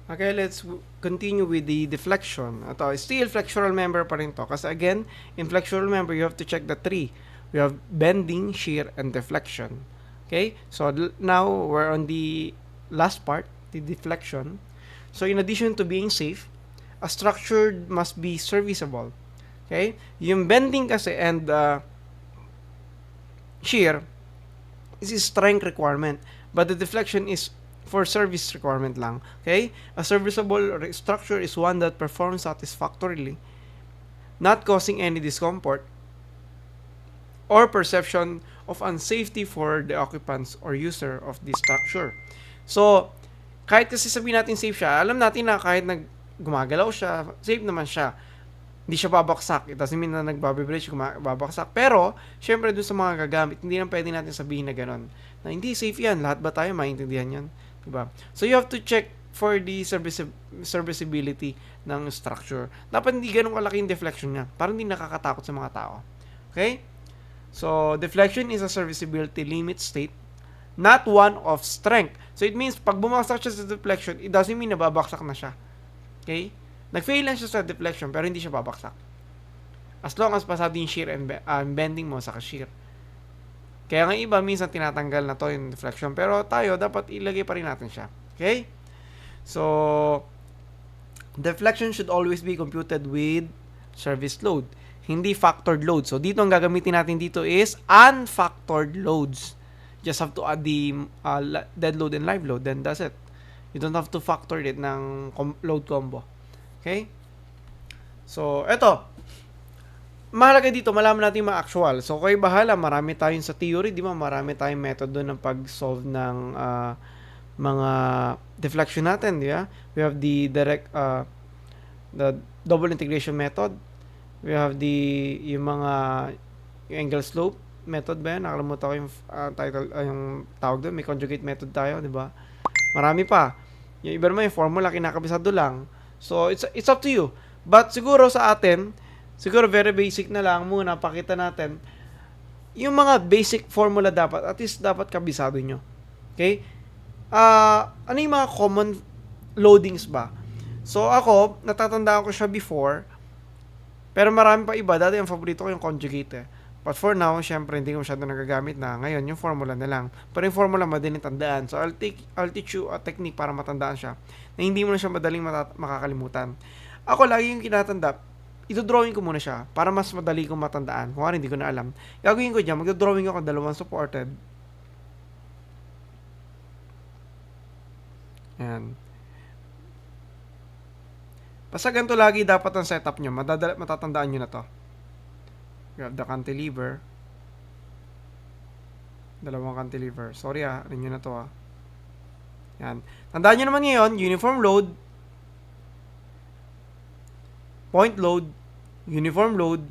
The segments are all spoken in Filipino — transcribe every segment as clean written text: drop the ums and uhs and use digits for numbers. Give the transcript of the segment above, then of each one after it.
Okay, let's continue with the deflection. Ito, still flexural member pa rin to. Kasi again, in flexural member, you have to check the three. We have bending, shear, and deflection. Okay, so now we're on the last part, the deflection. So in addition to being safe, a structure must be serviceable. Okay, yung bending kasi and shear is strength requirement, but the deflection is for service requirement lang. Okay? A serviceable structure is one that performs satisfactorily, not causing any discomfort or perception of unsafety for the occupants or user of the structure. So, kahit kasi sabihin natin safe siya, alam natin na kahit gumagalaw siya, safe naman siya. Hindi siya babaksak. It doesn't mean na nagbabibrate siya, babaksak. Pero, syempre dun sa mga gagamit, hindi lang pwede natin sabihin na gano'n. Na hindi safe yan. Lahat ba tayo maintindihan yan? Diba? So, you have to check for the serviceability ng structure. Dapat hindi ganun kalaki yung deflection niya. Parang hindi nakakatakot sa mga tao. Okay? So, deflection is a serviceability limit state, not one of strength. So, it means, pag bumagsak siya sa deflection, it doesn't mean na babaksak na siya. Okay? Nag-fail lang siya sa deflection, pero hindi siya babaksak. As long as pasado yung shear and bending mo sa shear. Kaya nga iba, minsan tinatanggal na to yung deflection. Pero tayo, dapat ilagay pa rin natin siya. Okay? So, deflection should always be computed with service load. Hindi factored load. So, dito ang gagamitin natin dito is unfactored loads. Just have to add the dead load and live load. Then that's it. You don't have to factor it ng load combo. Okay? So, eto. Mahalaga dito, malaman natin yung mga actual. So, kayo bahala. Marami tayong sa theory, di ba? Marami tayong method doon ng pag-solve ng mga deflection natin, di ba? We have the the double integration method. We have yung angle slope method ba yan? Nakalimutan ko yung title, yung tawag doon. May conjugate method tayo, di ba? Marami pa. Yung iba naman yung formula, kinakabisado lang. So, it's up to you. But siguro sa atin, siguro very basic na lang muna, pakita natin, yung mga basic formula dapat, at least dapat kabisado nyo. Okay? Ano yung mga common loadings ba? So, ako, natatandaan ko siya before, pero marami pa iba. Dati ang favorito ko yung conjugate eh. But for now, syempre, hindi ko masyado nagagamit na. Ngayon, yung formula na lang. Pero yung formula, madaling tandaan. So, I'll teach you a technique para matandaan siya na hindi mo na siya madaling makakalimutan. Ako, lagi yung kinatanda, ito-drawing ko muna siya para mas madali kong matandaan. Kung hindi ko na alam. Gagawin ko dyan, mag-drawing ako dalawang supported. Ayan. Basta ganito lagi dapat ang setup nyo. Matatandaan nyo na to. You have the cantilever. Dalawang cantilever. Sorry ano nyo na to Yan. Tandaan nyo naman ngayon, uniform load, point load, uniform load,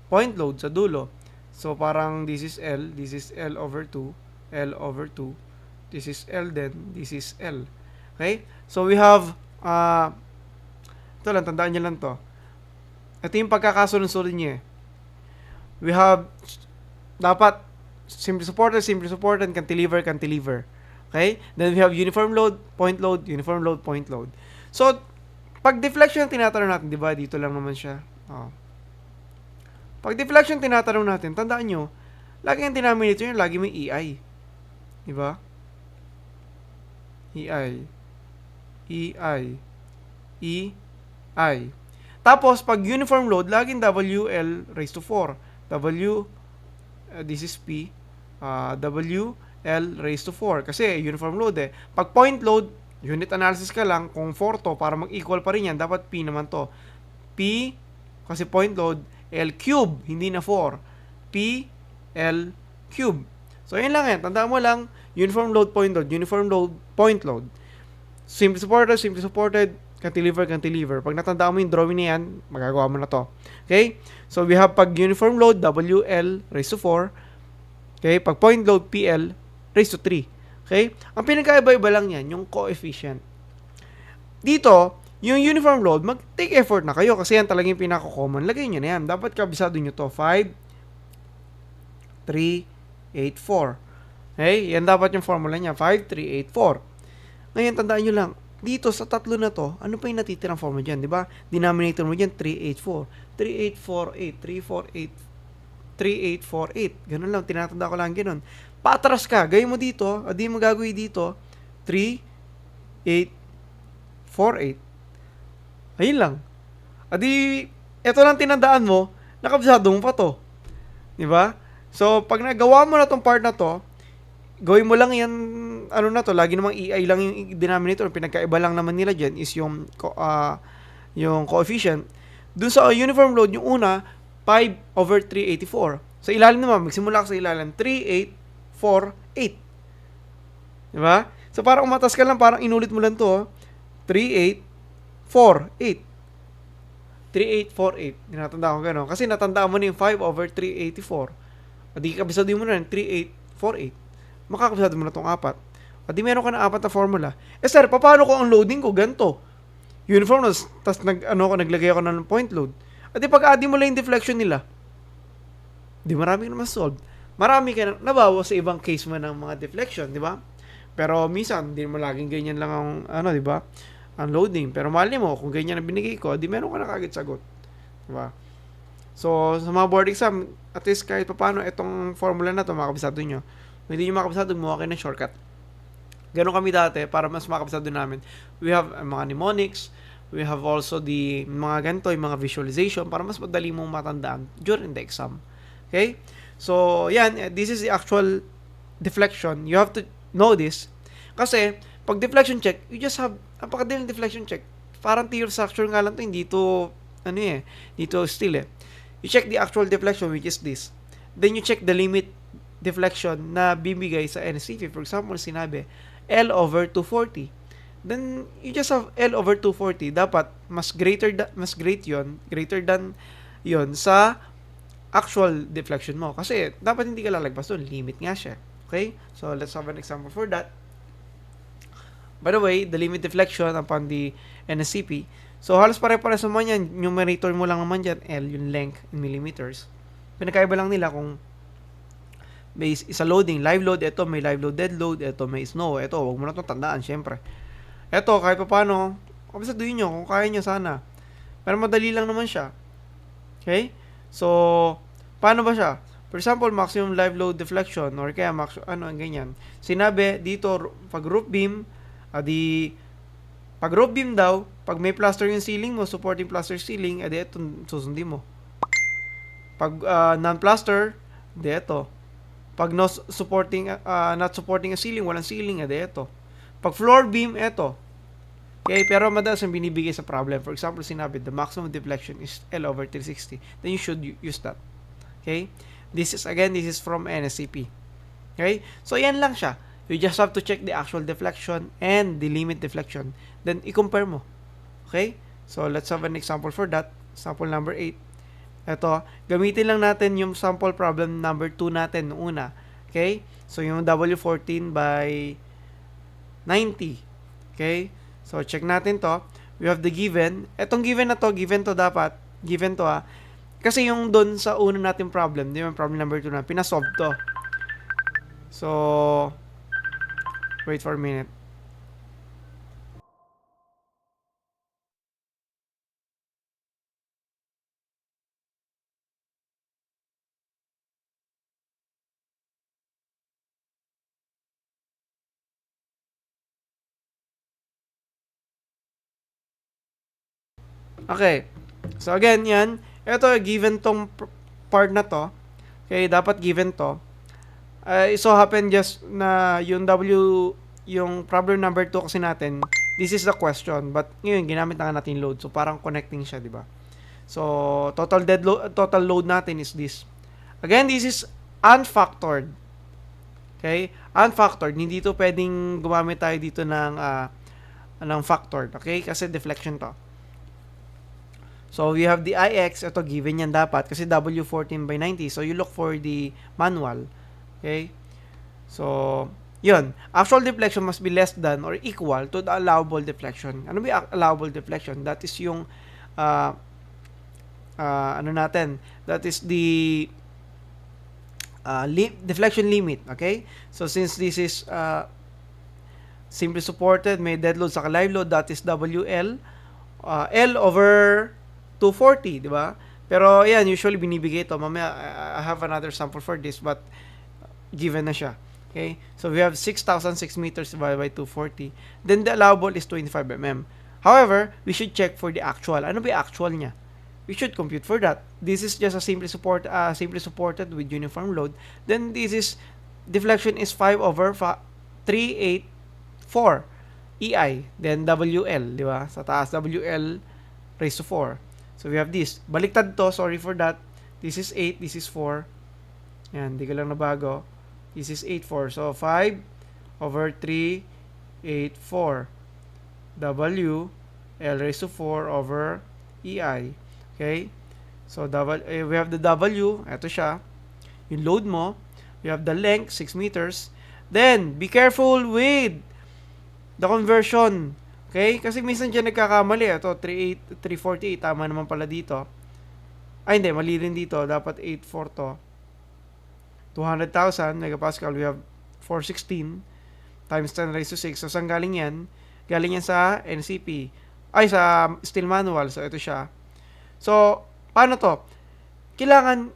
point load sa dulo. So, parang this is L over 2, L over 2, this is L then, this is L. Okay? So, we have, ito lang, tandaan nyo lang to. Ito yung pagkakasunod-sunod nyo We have, dapat, simply supported, cantilever. Okay? Then we have uniform load, point load, point load. So, pag deflection tinatanong natin, di ba? Dito lang naman siya. Pag deflection tinatanong natin, tandaan nyo, lagi ang denominator nyo, lagi may EI. Di ba? EI. Tapos, pag uniform load, laging WL raised to 4. This is P, W, L raised to 4. Kasi uniform load Pag point load, unit analysis ka lang, kung 4 to, para mag-equal pa rin yan, dapat P naman to. P, kasi point load, L cube, hindi na 4. P, L cube. So, yun lang yan. Tandaan mo lang, uniform load, point load. Simply supported, cantilever. Pag natandaan mo yung drawing na yan, magagawa mo na to. Okay? So, we have pag uniform load, WL raised to 4. Okay? Pag point load, PL raised to 3. Okay? Ang pinagkaiba-iba lang yan, yung coefficient. Dito, yung uniform load, mag-take effort na kayo kasi yan talaga yung pinaka-common. Lagay nyo na yan. Dapat kabisado nyo to. 5, 3, 8, 4. Okay? Yan dapat yung formula niya. 5, 3, 8, 4. Ngayon, tandaan nyo lang, dito sa tatlo na to, ano pa yung natitirang forma dyan, di ba? Denominator mo dyan, 384. 3848, 3848. Ganun lang, tinatanda ko lang ganun. Patras ka, gawin mo dito, di mo gagawin dito, 3848. Ayun lang. Adi, eto lang tinandaan mo, nakabisado mo pa to. Di ba? So, pag nagawa mo na tong part na to, gawin mo lang yan, ano na to, lagi namang EI lang yung denominator. Pinagkaiba lang naman nila dyan is yung coefficient. Dun sa uniform load, yung una, 5/384. Sa ilalim naman, magsimula ka sa ilalim, 3848. Diba? So, parang umatas ka lang, parang inulit mo lang to, 3848. 3848. Tinatanda ko gano'n. Kasi natandaan mo na yung 5/384. Adi kabisado mo na yung 3848. Makakabisado mo na itong apat. Adi meron ka na apat na formula. Sir, paano ko ang loading ko? Ganito. Uniform, tapos naglagay ako ng point load. Adi pag-adi mo lang yung deflection nila, di marami ka naman solve. Marami ka na nabawas sa ibang case mo ng mga deflection, di ba? Pero minsan, di mo laging ganyan lang ang, di ba? Ang loading. Pero mali mo, kung ganyan ang binigay ko, di meron ka na kagad sagot. Diba? So, sa mga board exam, at least kahit paano, itong formula na to makabisado nyo. Kung hindi nyo makabisado, gumawa kayo ng shortcut. Ganon kami dati, para mas makabisado namin. We have mga mnemonics, we have also the mga ganito, yung mga visualization, para mas madali mong matandaan during the exam. Okay? So, yan, this is the actual deflection. You have to know this. Kasi, pag deflection check, you just have, napakadaling deflection check. Parang theory structure nga lang to, hindi to, dito still You check the actual deflection, which is this. Then you check the limit deflection na bibigay sa NSCP. For example, sinabi, L/240. Then, you just have L/240. Dapat, greater than yon sa actual deflection mo. Kasi, dapat hindi ka lalagpas doon. Limit nga siya. Okay? So, let's have an example for that. By the way, the limit deflection upon the NSCP. So, halos pare-pares naman yan. Numerator mo lang naman dyan, L, yung length in millimeters. Pinakaiba lang nila kung may isa loading, live load, ito may live load, dead load, ito may snow, ito, wag mo na itong tandaan, syempre. Ito, kahit pa paano, kabisaduhin nyo, kung kaya nyo sana. Pero madali lang naman siya. Okay? So, paano ba siya? For example, maximum live load deflection, or kaya ganyan. Sinabi, dito, pag roof beam, pag roof beam daw, pag may plaster yung ceiling mo, supporting plaster ceiling, edi ito, susundin mo. Pag non-plaster, edi ito. Pag not supporting a ceiling, walang ceiling, edi ito. Pag floor beam, ito. Okay, pero madalas ang binibigay sa problem. For example, sinabi, the maximum deflection is L/360. Then you should use that. Okay? This is from NSCP. Okay? So, yan lang siya. You just have to check the actual deflection and the limit deflection. Then, i-compare mo. Okay? So, let's have an example for that. Sample number 8. Ito, gamitin lang natin yung sample problem number 2 natin noong una. Okay? So, yung W14 by 90. Okay? So, check natin to. We have the given. Etong given to dapat. Given to Kasi yung doon sa una natin problem, di ba, problem number 2 na, pinasolve to. So, wait for a minute. Okay. So, again, yan. Ito, given tong part na to. Okay, dapat given to. It so happen just na yung problem number 2 kasi natin, this is the question. But, ngayon, ginamit na natin load. So, parang connecting siya, di ba? So, total load natin is this. Again, this is unfactored. Okay? Unfactored. Hindi to pwedeng gumamit tayo dito ng factored. Okay? Kasi deflection to. So, we have the IX. Ito, given yan dapat. Kasi W14 by 90. So, you look for the manual. Okay? So, yun. Actual deflection must be less than or equal to the allowable deflection. Ano ba allowable deflection? That is yung that is the deflection limit. Okay? So, since this is Simply supported, may dead load sa live load, that is WL. L over 240, di ba? Pero yan, usually binibigay ito. Mamaya, I have another sample for this, but given na siya. Okay? So we have 6,006 meters divided by 240. Then the allowable is 25 mm. However, we should check for the actual. Ano ba yung actual niya? We should compute for that. This is just a simply supported with uniform load. Then this is deflection is 5 over 384 EI. Then WL, di ba? Sa taas, WL raised to 4. So we have this. Baliktad to, sorry for that. This is 8, this is 4. Yan, di ka lang nabago. This is 8, 4. So 5 over 3, 8, 4. W, L raised to 4 over EI. Okay? So we have the W, ito siya. Yung load mo. We have the length, 6 meters. Then, be careful with the conversion. Okay? Kasi minsan dyan nagkakamali. Ito, 348. Tama naman pala dito. Ay, hindi. Mali rin dito. Dapat 84 to. 200,000 megapascal. We have 416 times 10 raised to 6. So, saan galing yan? Galing yan sa NCP. Ay, sa steel manual. So, ito siya. So, paano to? Kailangan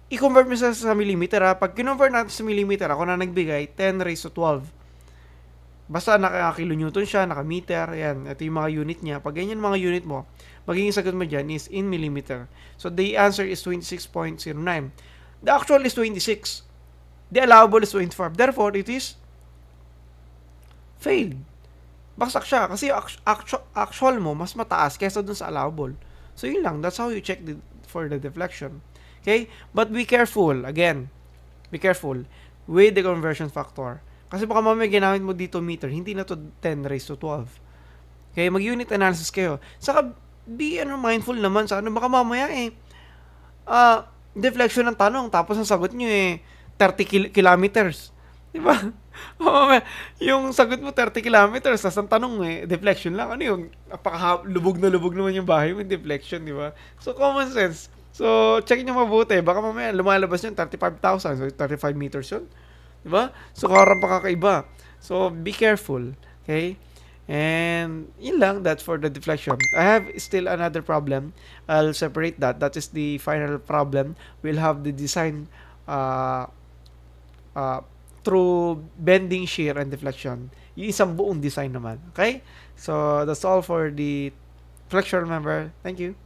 i-convert mo sa millimeter, ha. Pag kinonvert natin sa millimeter, ako na nagbigay, 10 raised to 12. Basta naka-kilonewton siya, naka-meter, yan. Ito yung mga unit niya. Pag ganyan mga unit mo, magiging sagot mo dyan is in millimeter. So, the answer is 26.09. The actual is 26. The allowable is 25. Therefore, it is failed. Baksak siya. Kasi actual mo, mas mataas kaysa dun sa allowable. So, yun lang. That's how you check for the deflection. Okay? But be careful. Again, be careful with the conversion factor. Kasi baka mamaya ginamit mo dito meter, hindi na to 10 raised to 12. Okay? Mag-unit analysis kayo. Saka, be mindful naman sa ano. Baka mamaya deflection ng tanong, tapos ang sagot nyo 30 kilometers. Diba? Yung sagot mo 30 kilometers, tas ang tanong deflection lang. Ano yung lubog na lubog naman yung bahay mo, deflection, di ba? So, common sense. So, check nyo mabuti. Baka mamaya lumalabas yun, 35,000. So, 35 meters yun. Di ba? So, karang pakakaiba. So, be careful. Okay? And, yun lang. That's for the deflection. I have still another problem. I'll separate that. That is the final problem. We'll have the design through bending, shear, and deflection. Yung isang buong design naman. Okay? So, that's all for the lecture, remember. Thank you.